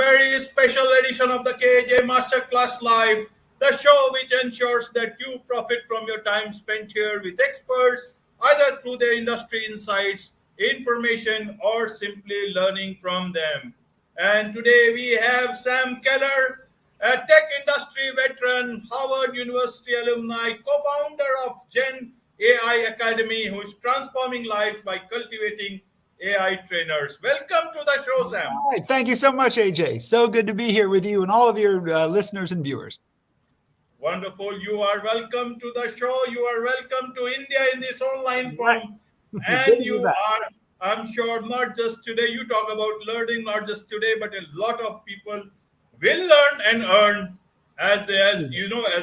very special edition of the KAJ Masterclass Live, the show which ensures that you profit from your time spent here with experts, either through their industry insights, information, or simply learning from them. And today we have Sam Keller, a tech industry veteran, Harvard University alumni, co-founder of Gen AI Academy, who is transforming lives by cultivating AI trainers. Welcome to the show, Sam. All right. Thank you so much, AJ. So good to be here with you and all of your listeners and viewers. Wonderful. You are welcome to the show. You are welcome to India in this online form. And you are, I'm sure, not just today. You talk about learning, not just today, but a lot of people will learn and earn as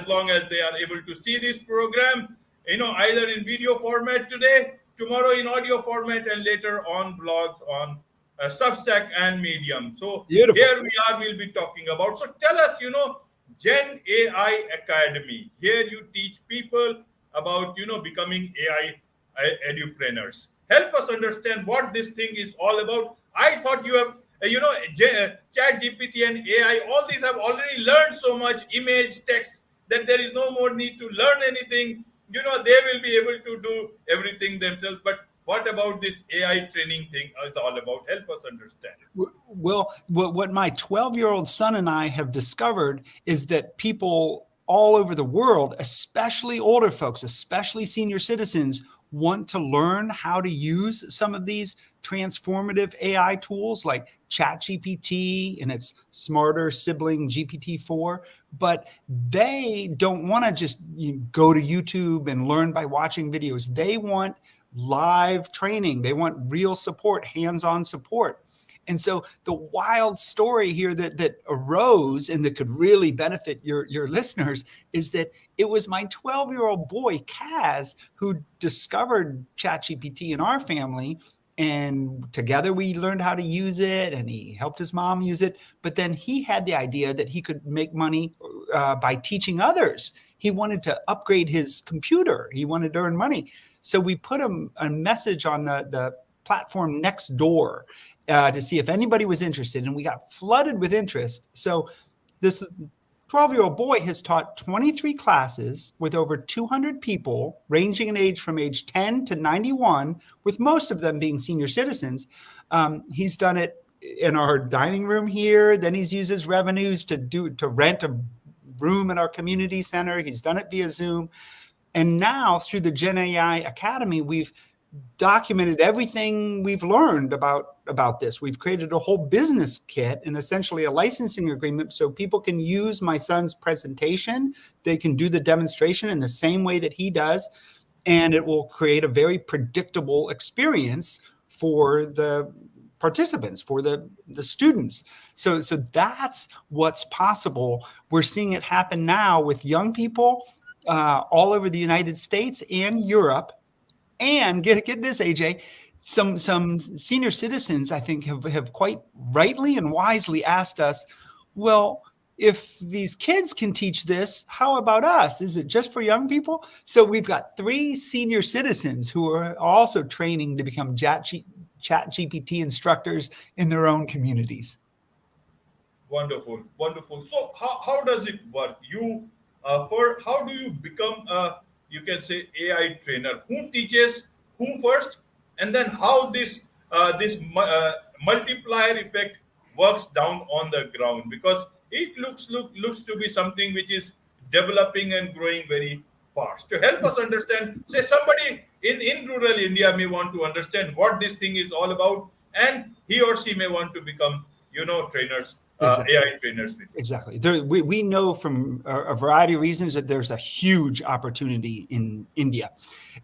long as they are able to see this program, either in video format today, tomorrow in audio format, and later on blogs on Substack and Medium. So Beautiful. Here we are, we'll be talking about. So tell us, Gen AI Academy. Here you teach people about, becoming AI edupreneurs. Help us understand what this thing is all about. I thought you have, Chat GPT and AI, all these have already learned so much image, text, that there is no more need to learn anything. They will be able to do everything themselves. But what about this AI training thing is all about? Help us understand. Well, what my 12-year-old son and I have discovered is that people all over the world, especially older folks, especially senior citizens, want to learn how to use some of these transformative AI tools like ChatGPT and its smarter sibling GPT-4, but they don't want to just go to YouTube and learn by watching videos. They want live training. They want real support, hands-on support. And so the wild story here that arose and that could really benefit your listeners is that it was my 12-year-old boy, KAJ, who discovered ChatGPT in our family. And together we learned how to use it, and he helped his mom use it. But then he had the idea that he could make money by teaching others. He wanted to upgrade his computer. He wanted to earn money. So we put a message on the platform next door to see if anybody was interested, and we got flooded with interest. So this 12-year-old boy has taught 23 classes with over 200 people, ranging in age from age 10 to 91, with most of them being senior citizens. He's done it in our dining room here. Then he's used his revenues to rent a room in our community center. He's done it via Zoom. And now through the Gen AI Academy, we've documented everything we've learned about this. We've created a whole business kit and essentially a licensing agreement so people can use my son's presentation. They can do the demonstration in the same way that he does, and it will create a very predictable experience for the participants, for the students. So that's what's possible. We're seeing it happen now with young people all over the United States and Europe. And get this, AJ, some senior citizens, I think, have quite rightly and wisely asked us, well, if these kids can teach this, how about us? Is it just for young people? So we've got 3 senior citizens who are also training to become ChatGPT instructors in their own communities. Wonderful, wonderful. So how does it work? How do you become you can say AI trainer? Who teaches who first, and then how this multiplier effect works down on the ground? Because it looks to be something which is developing and growing very fast. To help us understand, say somebody in rural India may want to understand what this thing is all about, and he or she may want to become trainers. Exactly. AI trainers. Exactly. We know from a variety of reasons that there's a huge opportunity in India.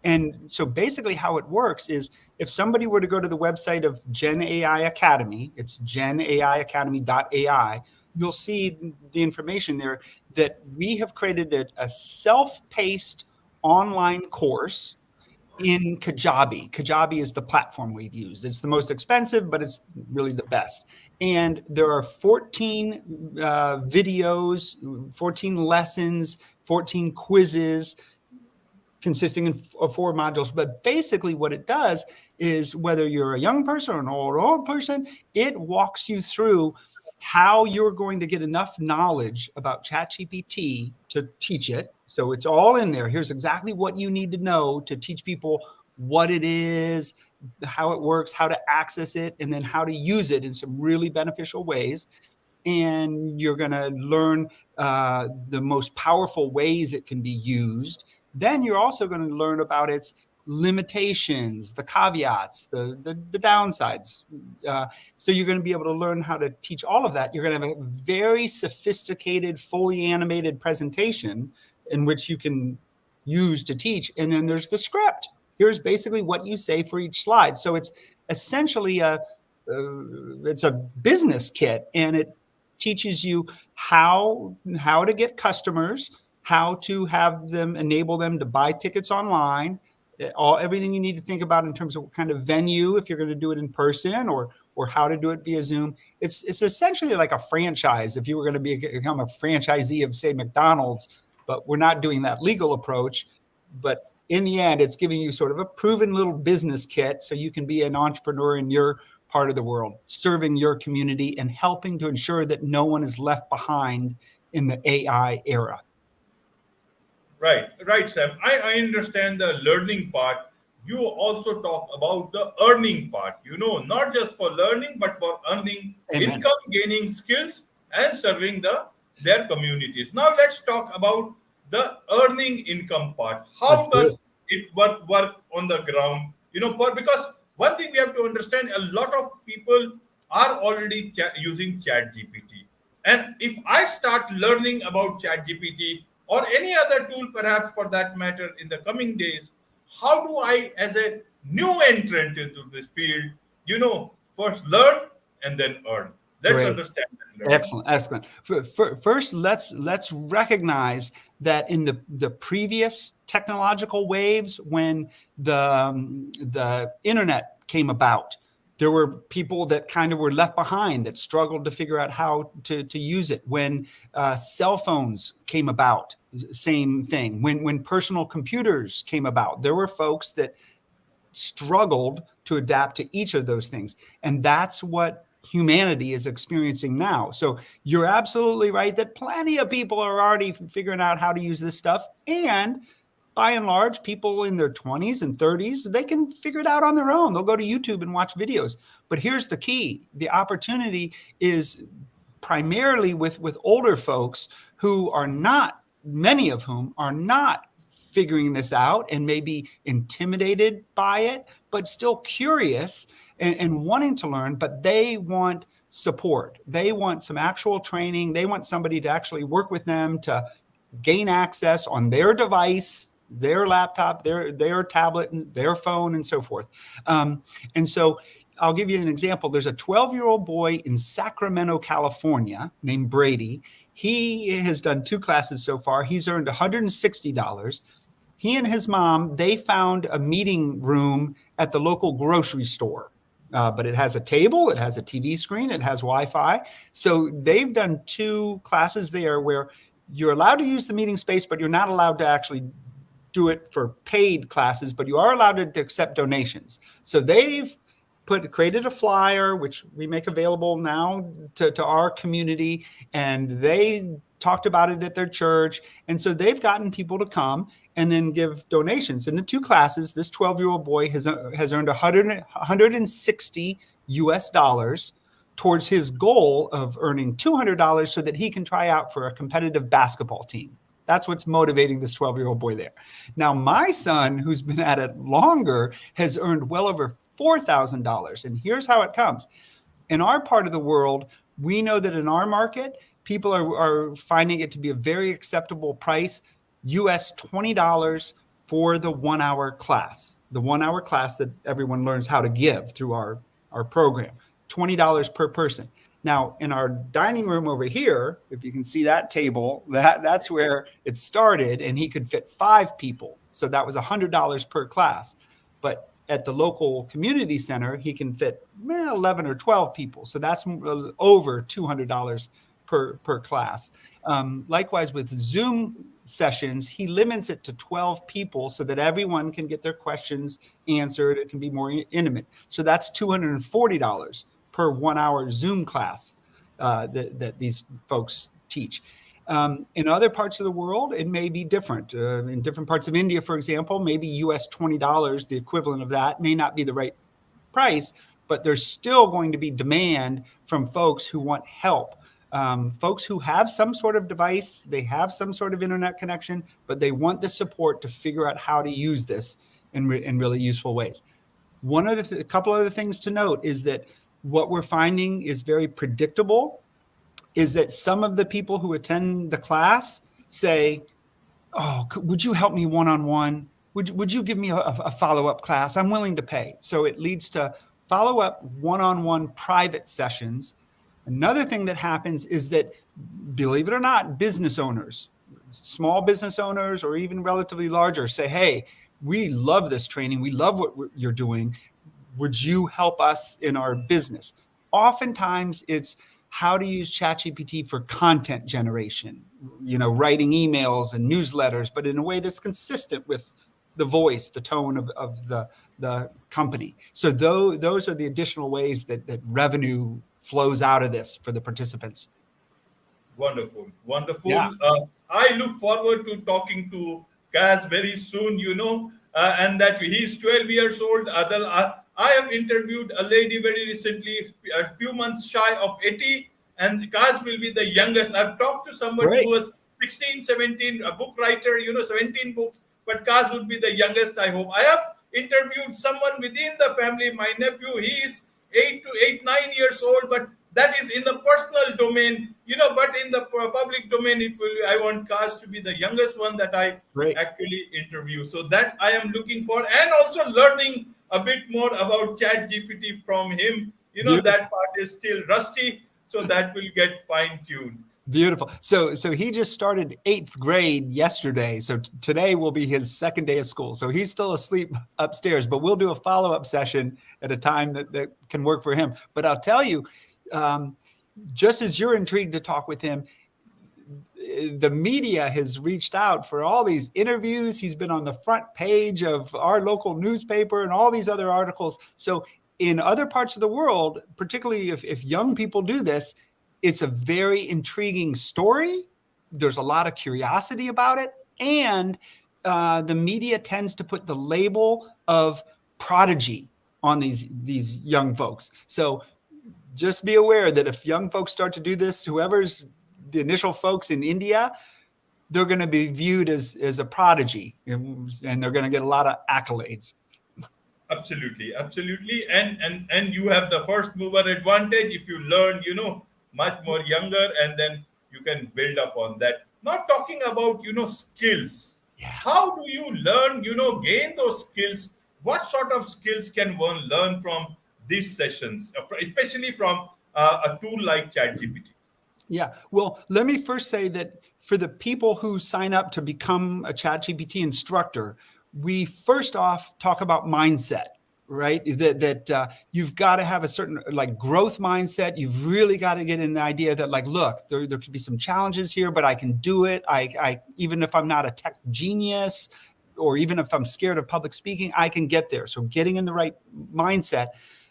And so basically how it works is if somebody were to go to the website of Gen AI Academy, it's genaiacademy.ai, you'll see the information there that we have created a self-paced online course in Kajabi. Kajabi is the platform we've used. It's the most expensive, but it's really the best. And there are 14 videos, 14 lessons, 14 quizzes consisting of 4 modules. But basically what it does is, whether you're a young person or an old person, it walks you through how you're going to get enough knowledge about ChatGPT to teach it. So it's all in there. Here's exactly what you need to know to teach people what it is, how it works, how to access it, and then how to use it in some really beneficial ways. And you're going to learn the most powerful ways it can be used. Then you're also going to learn about its limitations, the caveats, the downsides. So you're going to be able to learn how to teach all of that. You're going to have a very sophisticated, fully animated presentation in which you can use to teach. And then there's the script. Here's basically what you say for each slide. So it's essentially it's a business kit, and it teaches you how to get customers, how to have them, enable them to buy tickets online, everything you need to think about in terms of what kind of venue, if you're going to do it in person, or how to do it via Zoom. It's essentially like a franchise. If you were going to become a franchisee of, say, McDonald's, but we're not doing that legal approach. But in the end, it's giving you sort of a proven little business kit so you can be an entrepreneur in your part of the world, serving your community and helping to ensure that no one is left behind in the AI era. Right, Sam. I understand the learning part. You also talk about the earning part, not just for learning, but for earning Amen. income, gaining skills, and serving their communities. Now let's talk about the earning income part. How does it work on the ground? Because one thing we have to understand, a lot of people are already using ChatGPT. And if I start learning about ChatGPT or any other tool, perhaps for that matter, in the coming days, how do I, as a new entrant into this field, first learn and then earn? Let's understand that. Excellent. First, let's recognize that in the previous technological waves, when the internet came about, there were people that kind of were left behind, that struggled to figure out how to use it. When cell phones came about, same thing. When personal computers came about, there were folks that struggled to adapt to each of those things. And that's what humanity is experiencing now. So you're absolutely right that plenty of people are already figuring out how to use this stuff. And by and large, people in their 20s and 30s, they can figure it out on their own. They'll go to YouTube and watch videos. But here's the key. The opportunity is primarily with older folks who are not, many of whom are not figuring this out and maybe intimidated by it, but still curious and wanting to learn, but they want support. They want some actual training. They want somebody to actually work with them to gain access on their device, their laptop, their tablet, and their phone, and so forth. And so I'll give you an example. There's a 12-year-old boy in Sacramento, California, named Brady. He has done 2 classes so far. He's earned $160. He and his mom, they found a meeting room at the local grocery store. But it has a table, it has a TV screen, it has Wi-Fi. So they've done 2 classes there where you're allowed to use the meeting space, but you're not allowed to actually do it for paid classes, but you are allowed to accept donations. So they've created a flyer, which we make available now to our community, and they talked about it at their church. And so they've gotten people to come and then give donations. In the 2 classes, this 12-year-old boy has earned $160 US towards his goal of earning $200 so that he can try out for a competitive basketball team. That's what's motivating this 12-year-old boy there. Now, my son, who's been at it longer, has earned well over $4,000. And here's how it comes. In our part of the world, we know that in our market, people are finding it to be a very acceptable price, US $20 for the 1-hour class, the 1-hour class that everyone learns how to give through our program, $20 per person. Now, in our dining room over here, if you can see that table, that's where it started, and he could fit 5 people. So that was $100 per class. But at the local community center, he can fit 11 or 12 people. So that's over $200 per class. Likewise, with Zoom sessions, he limits it to 12 people so that everyone can get their questions answered. It can be more intimate. So that's $240 per 1-hour Zoom class. that these folks teach. In other parts of the world, it may be different. In different parts of India, for example, maybe US $20, the equivalent of that, may not be the right price, but there's still going to be demand from folks who want help. Folks who have some sort of device, they have some sort of internet connection, but they want the support to figure out how to use this in really useful ways. A couple other things to note is that what we're finding is very predictable, is that some of the people who attend the class say, oh, would you help me one-on-one? Would you give me a follow-up class? I'm willing to pay. So it leads to follow-up one-on-one private sessions. Another thing that happens is that, believe it or not, business owners, small business owners, or even relatively larger, say, hey, we love this training. We love what you're doing. Would you help us in our business? Oftentimes it's how to use ChatGPT for content generation, writing emails and newsletters, but in a way that's consistent with the voice, the tone of the company. So those are the additional ways that revenue flows out of this for the participants. Wonderful. Yeah. I look forward to talking to KAJ very soon, and that he's 12 years old. I have interviewed a lady very recently, a few months shy of 80, and KAJ will be the youngest. I've talked to somebody who was 16, 17, a book writer, 17 books, but KAJ would be the youngest, I hope. I have interviewed someone within the family, my nephew, he is 9 years old, but that is in the personal domain, but in the public domain, I want KAJ to be the youngest one that I actually interview. So that I am looking for, and also learning a bit more about ChatGPT from him. That part is still rusty, so that will get fine-tuned. Beautiful. So he just started 8th grade yesterday. So today will be his second day of school. So he's still asleep upstairs, but we'll do a follow-up session at a time that can work for him. But I'll tell you, just as you're intrigued to talk with him, the media has reached out for all these interviews. He's been on the front page of our local newspaper and all these other articles. So in other parts of the world, particularly if young people do this, it's a very intriguing story. There's a lot of curiosity about it. And the media tends to put the label of prodigy on these young folks. So just be aware that if young folks start to do this, whoever's the initial folks in India, they're going to be viewed as a prodigy, and they're going to get a lot of accolades. Absolutely. And you have the first mover advantage if you learn, much more younger, and then you can build up on that. Not talking about, skills. Yeah. How do you learn, gain those skills? What sort of skills can one learn from these sessions, especially from a tool like ChatGPT? Yeah. Well, let me first say that for the people who sign up to become a ChatGPT instructor, we first off talk about mindset. Right? That you've got to have a certain growth mindset. You've really got to get in the idea that look, there could be some challenges here, but I can do it. I even if I'm not a tech genius, or even if I'm scared of public speaking, I can get there. So getting in the right mindset.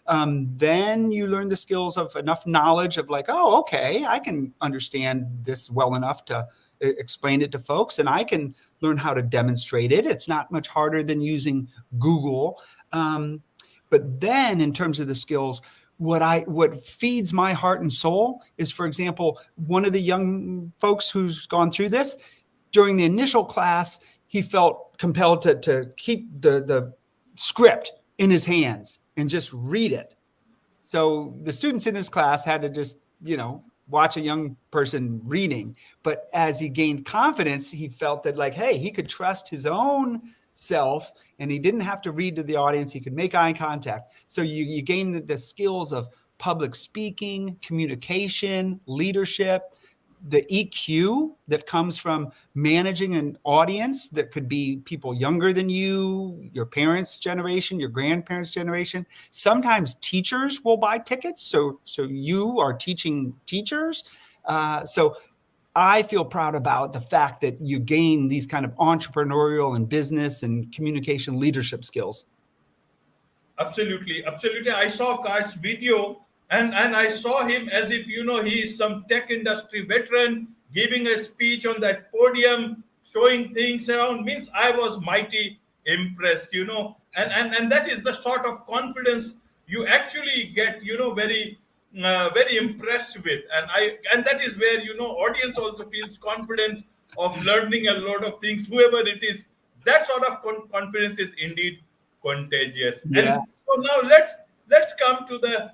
Then you learn the skills of enough knowledge of oh, okay, I can understand this well enough to explain it to folks, and I can learn how to demonstrate it. It's not much harder than using Google. But then in terms of the skills, what feeds my heart and soul is, for example, one of the young folks who's gone through this, during the initial class, he felt compelled to keep the script in his hands and just read it. So the students in his class had to just, watch a young person reading. But as he gained confidence, he felt that hey, he could trust his own self, and he didn't have to read to the audience. He could make eye contact. So you gain the skills of public speaking, communication, leadership, the EQ that comes from managing an audience that could be people younger than you, your parents' generation, your grandparents' generation. Sometimes teachers will buy tickets. So you are teaching teachers. So I feel proud about the fact that you gain these kind of entrepreneurial and business and communication leadership skills. Absolutely. I saw KAJ's video and I saw him as if he is some tech industry veteran giving a speech on that podium, showing things around. Means I was mighty impressed, and that is the sort of confidence you actually get, very impressed with, and that is where audience also feels confident of learning a lot of things, whoever it is. That sort of confidence is indeed contagious. Yeah. And so now let's come to the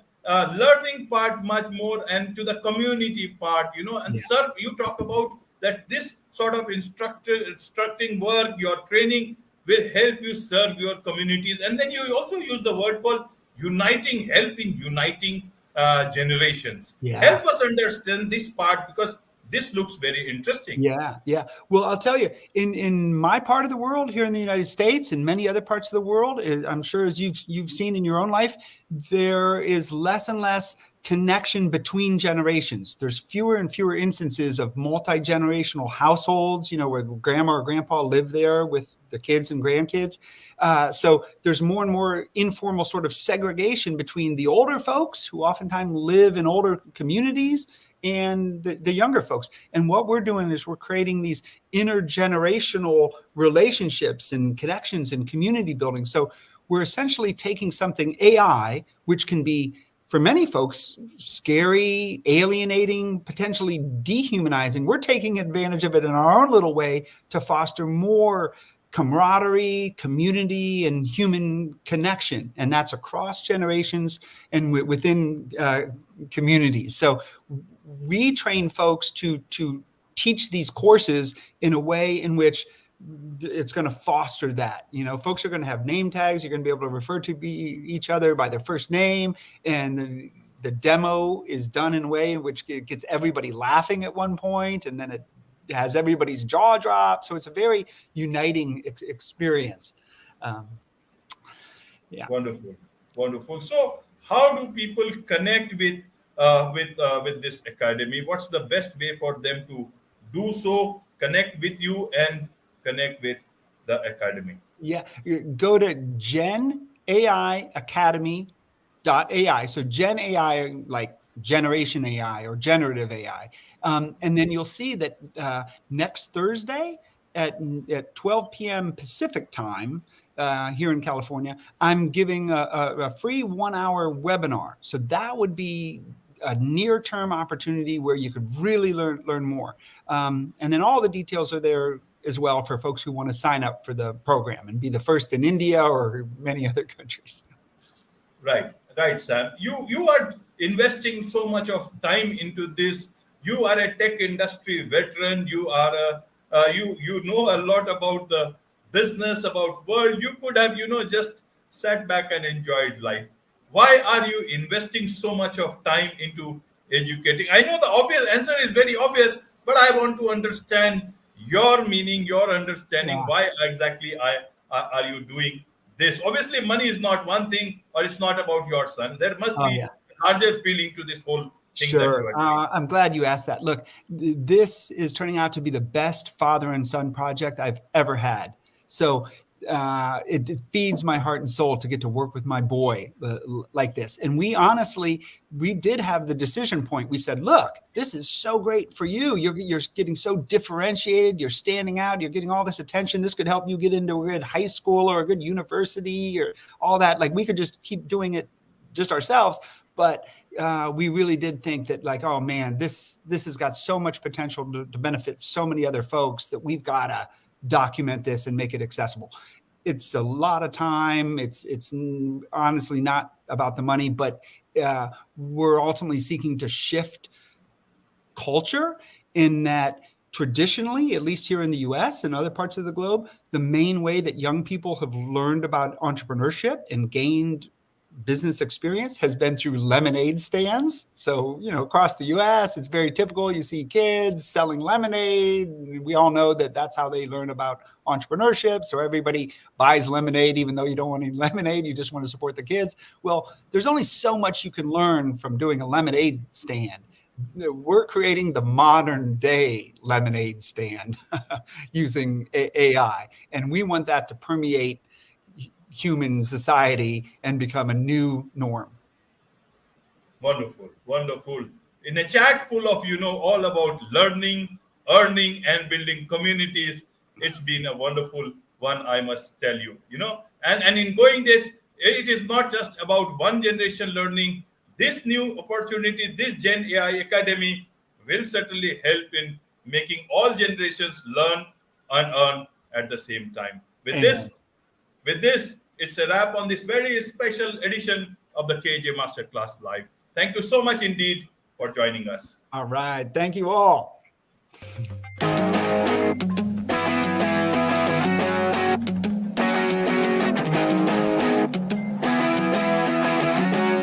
learning part much more, and to the community part. And Yeah. sir, you talk about that this sort of instructing work, your training will help you serve your communities, and then you also use the word for uniting, helping uniting generations. Yeah. Help us understand this part, because this looks very interesting. Yeah, yeah. Well, I'll tell you, in my part of the world here in the United States and many other parts of the world, I'm sure as you've seen in your own life, there is less and less connection between generations. There's fewer and fewer instances of multi-generational households, where grandma or grandpa live there with the kids and grandkids. So there's more and more informal sort of segregation between the older folks, who oftentimes live in older communities, and the younger folks. And what we're doing is we're creating these intergenerational relationships and connections and community building. So we're essentially taking something, AI, which can be, for many folks, scary, alienating, potentially dehumanizing. We're taking advantage of it in our own little way to foster more camaraderie, community, and human connection. And that's across generations and within communities. So we train folks to teach these courses in a way in which it's going to foster that. Folks are going to have name tags. You're going to be able to refer to each other by their first name. And the demo is done in a way in which it gets everybody laughing at one point, and then it has everybody's jaw drop. So it's a very uniting experience. Yeah. Wonderful. So how do people connect with this academy? What's the best way for them to do so, connect with you and connect with the academy? Yeah, go to genaiacademy.ai. So Gen AI, like generation AI or generative AI. And then you'll see that next Thursday at 12 p.m. Pacific time here in California, I'm giving a free 1-hour webinar. So that would be a near-term opportunity where you could really learn more. And then all the details are there as well for folks who want to sign up for the program and be the first in India or many other countries. Right, Sam. You are investing so much of time into this. You are a tech industry veteran. You are you know a lot about the business, about world. You could have just sat back and enjoyed life. Why are you investing so much of time into educating? I know the obvious answer is very obvious, but I want to understand your meaning, your understanding. Yeah. Why exactly are you doing this? Obviously, money is not one thing, or it's not about your son. There must be Yeah. a larger feeling to this whole thing that Sure. you are doing. I'm glad you asked that. Look, this is turning out to be the best father and son project I've ever had. So it feeds my heart and soul to get to work with my boy like this. And we did have the decision point. We said, look, this is so great for you. You're getting so differentiated. You're standing out. You're getting all this attention. This could help you get into a good high school or a good university or all that. Like, we could just keep doing it just ourselves. But we really did think that, like, oh man, this has got so much potential to benefit so many other folks that we've got to document this and make it accessible. It's a lot of time. It's honestly not about the money, but we're ultimately seeking to shift culture in that traditionally, at least here in the US and other parts of the globe, the main way that young people have learned about entrepreneurship and gained business experience has been through lemonade stands. So, across the US, it's very typical. You see kids selling lemonade. We all know that that's how they learn about entrepreneurship. So everybody buys lemonade, even though you don't want any lemonade, you just want to support the kids. Well, there's only so much you can learn from doing a lemonade stand. We're creating the modern day lemonade stand using AI. And we want that to permeate human society and become a new norm. Wonderful, wonderful. In a chat full of, all about learning, earning, and building communities, it's been a wonderful one, I must tell you. And in going this, it is not just about one generation learning. This new opportunity, this Gen AI Academy, will certainly help in making all generations learn and earn at the same time. Amen. With this, it's a wrap on this very special edition of the KJ Masterclass Live. Thank you so much indeed for joining us. All right. Thank you all.